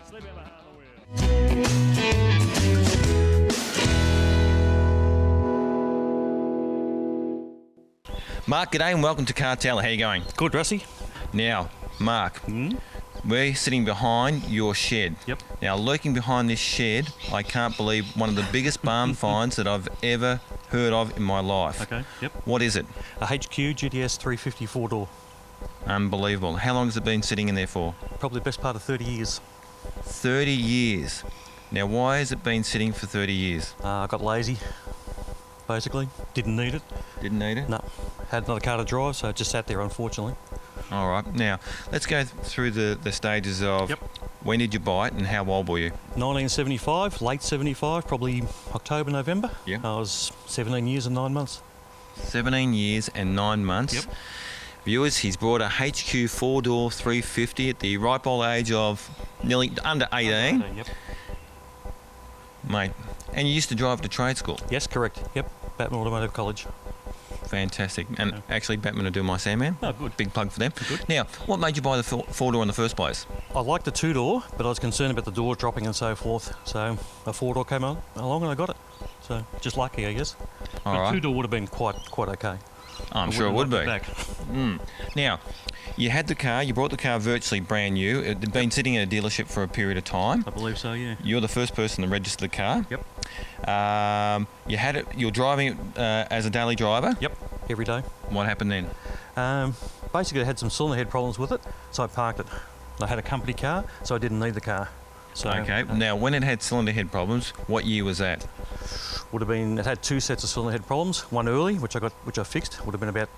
Slip him behind the wheel. Mark, g'day and welcome to Cartel. How you going? Good, Rusty. Now, Mark, we're sitting behind your shed. Yep. Now, lurking behind this shed, I can't believe one of the biggest barn finds that I've ever heard of in my life. Okay, yep. What is it? A HQ GTS3 4-door. Unbelievable. How long has it been sitting in there for? Probably the best part of 30 years. 30 years. Now, why has it been sitting for 30 years? I got lazy, basically. Didn't need it. Didn't need it? No. Had another car to drive, so it just sat there, unfortunately. All right. Now, let's go through the stages of when did you buy it and how old were you? 1975, late 75, probably October, November. Yeah. I was 17 years and 9 months. 17 years and 9 months. Yep. Viewers, he's brought a HQ 4-door 350 at the ripe old age of nearly under 18. Yep. Mate, and you used to drive to trade school? Yes, correct. Yep. Batman Automotive College. Fantastic. And actually, Batman are doing my Sandman. Oh, good. Big plug for them. Good. Now, what made you buy the 4-door in the first place? I liked the 2-door, but I was concerned about the door dropping and so forth. So a 4-door came along and I got it. So just lucky, I guess. All but right. 2-door would have been quite okay. I'm sure it would be. Back. Now, you had the car, you brought the car virtually brand new. It had been sitting in a dealership for a period of time. I believe so, yeah. You're the first person to register the car. Yep. You're driving it as a daily driver. Yep, every day. What happened then? Basically, I had some cylinder head problems with it, so I parked it. I had a company car, so I didn't need the car. So, Okay. Now, when it had cylinder head problems, what year was that? Would have been. It had 2 sets of cylinder head problems. One early, which I fixed, would have been about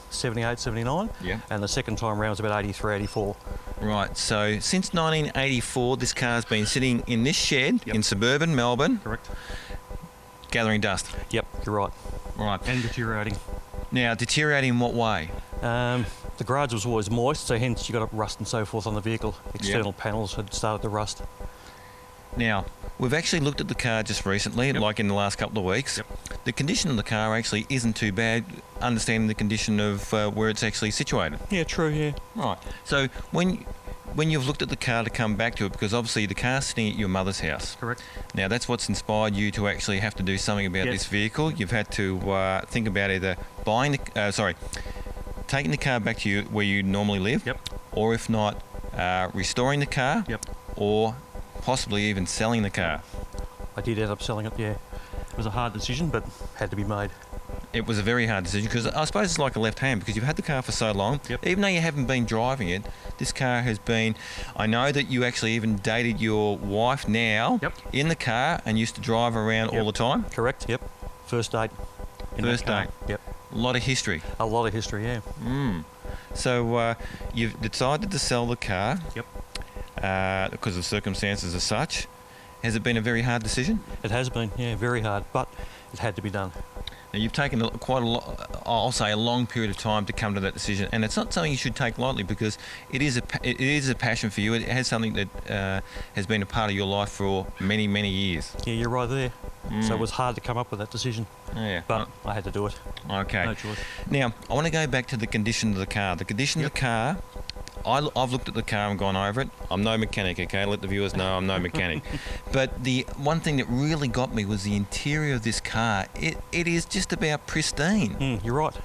78, 79. Yeah. And the second time around was about 83, 84. Right. So since 1984, this car's been sitting in this shed in suburban Melbourne, Correct. gathering dust. Yep, you're right. Right. And deteriorating. Now, deteriorating in what way? The garage was always moist, so hence you got rust and so forth on the vehicle. External panels had started to rust. Now, we've actually looked at the car just recently, like in the last couple of weeks. Yep. The condition of the car actually isn't too bad, understanding the condition of where it's actually situated. Yeah, true, yeah. Right. So when you've looked at the car to come back to it, because obviously the car's sitting at your mother's house. Correct. Now, that's what's inspired you to actually have to do something about this vehicle. You've had to think about either taking the car back to you where you normally live, or if not, restoring the car, or possibly even selling the car. I did end up selling it, yeah. It was a hard decision, but had to be made. It was a very hard decision because I suppose it's like a left hand because you've had the car for so long. Even though you haven't been driving it, this car has been... I know that you actually even dated your wife now in the car and used to drive around all the time. Correct, yep. First date. First date. Yep. A lot of history. A lot of history, yeah. So you've decided to sell the car. Yep. Because of circumstances as such. Has it been a very hard decision? It has been, yeah, very hard, but it had to be done. Now, you've taken quite a lot, I'll say a long period of time to come to that decision, and it's not something you should take lightly because it is a passion for you. It has something that has been a part of your life for many, many years. Yeah, you're right there. So it was hard to come up with that decision. Yeah. But I had to do it. Okay. No choice. Now, I want to go back to the condition of the car. The condition of the car, I've looked at the car and gone over it. I'm no mechanic, okay? Let the viewers know I'm no mechanic. But the one thing that really got me was the interior of this car. It is just about pristine. You're right.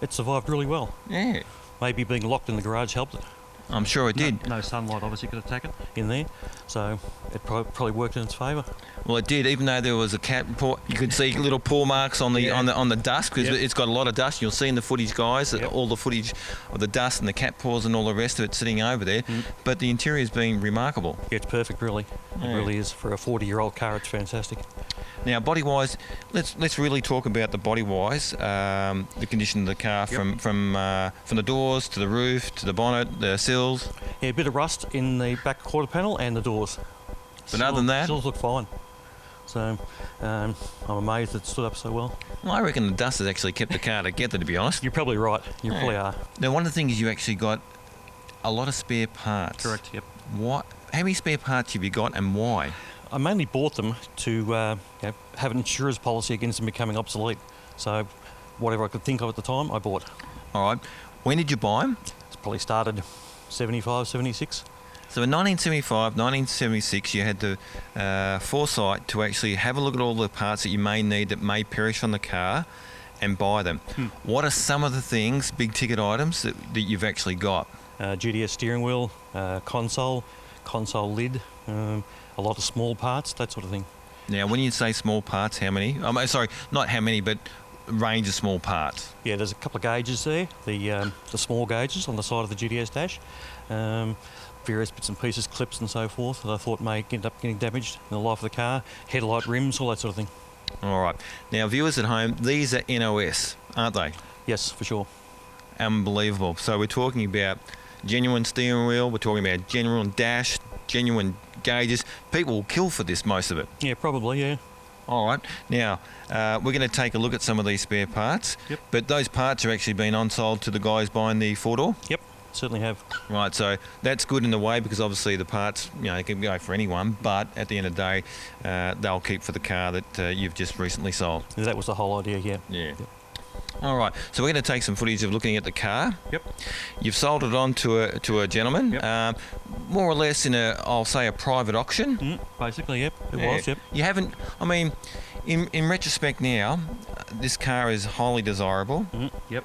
It survived really well. Yeah. Maybe being locked in the garage helped it. I'm sure it did. No sunlight obviously could attack it in there, so it probably worked in its favour. Well, it did, even though there was a cat paw. You could see little paw marks on the dust because it's got a lot of dust. You'll see in the footage, guys, all the footage of the dust and the cat paws and all the rest of it sitting over there. But the interior has been remarkable. Yeah, it's perfect, really. It really is. For a 40-year-old car, it's fantastic. Now, body-wise, let's really talk about the body-wise, the condition of the car from the doors to the roof to the bonnet, the sills. Yeah, a bit of rust in the back quarter panel and the doors. But other than that, sills look fine. So I'm amazed it stood up so well. Well, I reckon the dust has actually kept the car together, to be honest. You're probably right. You probably are. Now, one of the things is you actually got a lot of spare parts. Correct. Yep. How many spare parts have you got, and why? I mainly bought them to have an insurance policy against them becoming obsolete. So whatever I could think of at the time, I bought. All right. When did you buy them? It's probably started 75, 76. So in 1975, 1976, you had the foresight to actually have a look at all the parts that you may need that may perish on the car and buy them. What are some of the things, big ticket items, that you've actually got? GTS steering wheel, console lid, a lot of small parts, that sort of thing. Now, when you say small parts, how many? Sorry, not how many, but range of small parts. Yeah, there's a couple of gauges there, the small gauges on the side of the GTS dash, various bits and pieces, clips and so forth that I thought may end up getting damaged in the life of the car, headlight rims, all that sort of thing. All right. Now, viewers at home, these are NOS, aren't they? Yes, for sure. Unbelievable. So we're talking about genuine steering wheel, we're talking about genuine dash, genuine gauges. People will kill for this, most of it. Yeah, probably, yeah. All right. Now, we're going to take a look at some of these spare parts. Yep. But those parts are actually being on-sold to the guys buying the four-door? Yep, certainly have. Right, so that's good in a way because obviously the parts, can go for anyone, but at the end of the day, they'll keep for the car that you've just recently sold. That was the whole idea, yeah. Yeah. Yep. All right, so we're going to take some footage of looking at the car. Yep. You've sold it on to a gentleman, Yep. More or less in a private auction. Basically, yep, it Yeah. was, yep. You haven't, in retrospect now, this car is highly desirable. Yep.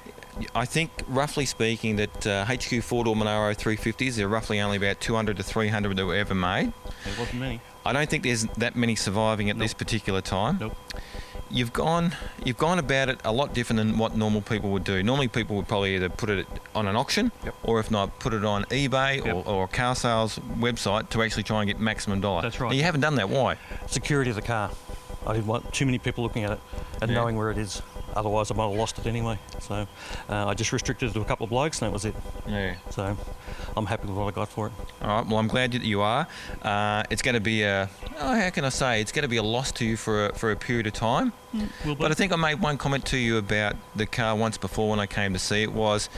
I think, roughly speaking, that HQ four-door Monaro 350s, they're roughly only about 200 to 300 that were ever made. There wasn't many. I don't think there's that many surviving at this particular time. Nope. You've gone about it a lot different than what normal people would do. Normally people would probably either put it on an auction, Yep. or if not, put it on eBay Yep. or a car sales website to actually try and get maximum dollar. That's right. Now, you haven't done that. Why? Security of the car. I didn't want too many people looking at it and Yeah. knowing where it is. Otherwise, I might have lost it anyway. So I just restricted it to a couple of blokes, and that was it. Yeah. So I'm happy with what I got for it. All right. Well, I'm glad that you are. It's going to be how can I say? It's going to be a loss to you for a period of time. But I think I made one comment to you about the car once before when I came to see it was,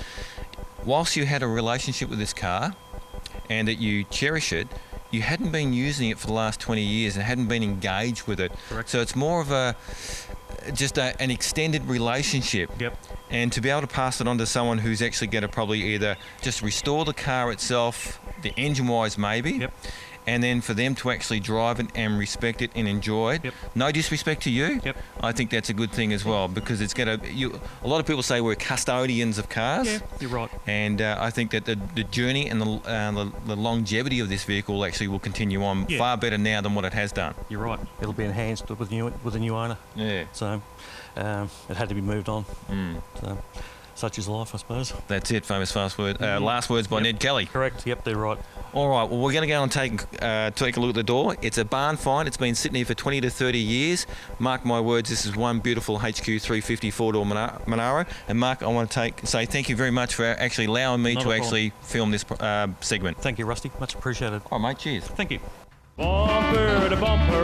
whilst you had a relationship with this car and that you cherish it, you hadn't been using it for the last 20 years and hadn't been engaged with it. Correct. So it's more of an extended relationship. Yep. And to be able to pass it on to someone who's actually going to probably either just restore the car itself, the engine-wise maybe, Yep. and then for them to actually drive it and respect it and enjoy it. Yep. No disrespect to you. Yep. I think that's a good thing as well because it's going to. A lot of people say we're custodians of cars. Yeah, you're right. And I think that the journey and the longevity of this vehicle actually will continue on Yeah. far better now than what it has done. You're right. It'll be enhanced with a new owner. Yeah. So it had to be moved on. Mm. So such is life, I suppose. That's it. Famous last words by Yep. Ned Kelly. Correct. Yep, they're right. All right, well, we're going to go and take a look at the door. It's a barn find. It's been sitting here for 20 to 30 years. Mark my words, this is one beautiful HQ 350 four-door Monaro. And Mark, I want to say thank you very much for actually allowing me Not to a actually film this segment. Thank you, Rusty. Much appreciated. All right, mate, cheers. Thank you. Bumper to bumper.